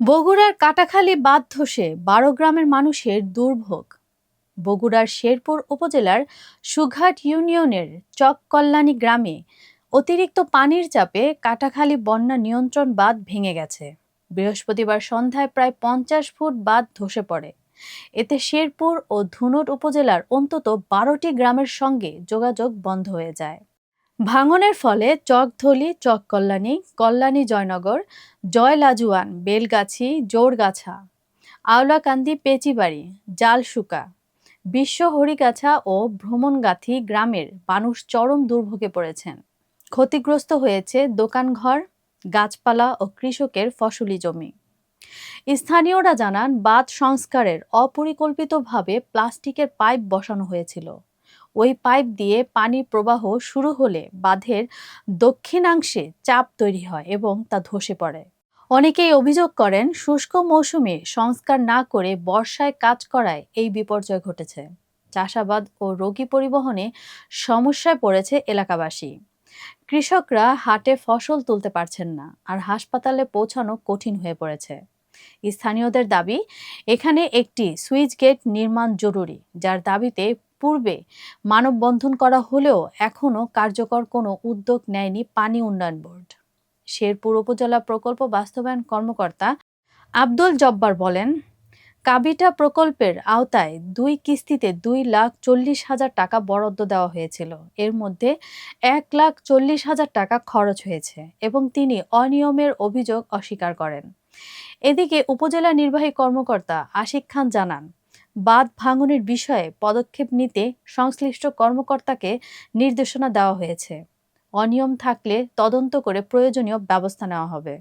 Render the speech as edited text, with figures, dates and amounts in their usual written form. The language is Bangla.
বগুড়ার কাটাখালী বাঁধ ধসে ১২ গ্রামের মানুষের দুর্ভোগ। বগুড়ার শেরপুর উপজেলার সুঘাট ইউনিয়নের চককল্যাণী গ্রামে অতিরিক্ত পানির চাপে কাটাখালী বন্যা নিয়ন্ত্রণ বাঁধ ভেঙে গেছে। বৃহস্পতিবার সন্ধ্যায় প্রায় ৫০ ফুট বাঁধ ধসে পড়ে। এতে শেরপুর ও ধুনট উপজেলার অন্তত ১২টি গ্রামের সঙ্গে যোগাযোগ বন্ধ হয়ে যায়। ভাঙনের ফলে চকধলি, চককল্যাণী, কল্যাণী জয়নগর, জয়লাজুয়ান, বেলগাছি, জোড়গাছা, আওলাকান্দি, পেচিবাড়ি, জালশুকা, বিশ্ব হরিগাছা ও ভ্রমণগাথী গ্রামের মানুষ চরম দুর্ভোগে পড়েছেন। ক্ষতিগ্রস্ত হয়েছে দোকানঘর, গাছপালা ও কৃষকের ফসলি জমি। স্থানীয়রা জানান, বাঁধ সংস্কারের অপরিকল্পিতভাবে প্লাস্টিকের পাইপ বসানো হয়েছিল। ওই পাইপ দিয়ে পানি প্রবাহ শুরু হলে বাঁধের দক্ষিণাংশে চাপ তৈরি হয় এবং তা ধসে পড়ে। অনেকেই অভিযোগ করেন, শুষ্ক মৌসুমে সংস্কার না করে বর্ষায় কাজ করায় এই বিপর্যয় ঘটেছে। চাষাবাদ ও রোগী পরিবহনে সমস্যায় পড়েছে এলাকাবাসী। কৃষকরা হাটে ফসল তুলতে পারছেন না, আর হাসপাতালে পৌঁছানো কঠিন হয়ে পড়েছে। স্থানীয়দের দাবি, এখানে একটি সুইচ গেট নির্মাণ জরুরি, যার দাবিতে পূর্বে মানববন্ধন করা হলেও এখনও কার্যকর কোনো উদ্যোগ নেয়নি পানি উন্নয়ন বোর্ড। শেরপুর উপজেলা প্রকল্প বাস্তবায়ন কর্মকর্তা আব্দুল জব্বার বলেন, কাবিটা প্রকল্পের আওতায় ২ কিস্তিতে ২,৪০,০০০ টাকা বরাদ্দ দেওয়া হয়েছিল। এর মধ্যে ১,৪০,০০০ টাকা খরচ হয়েছে এবং তিনি অনিয়মের অভিযোগ অস্বীকার করেন। এদিকে উপজেলা নির্বাহী কর্মকর্তা আশিক খান জানান, বাঁধ ভাঙনের বিষয়ে পদক্ষেপ নিতে সংশ্লিষ্ট কর্মকর্তাকে নির্দেশনা দেওয়া হয়েছে। অনিয়ম থাকলে তদন্ত করে প্রয়োজনীয় ব্যবস্থা নেওয়া হবে।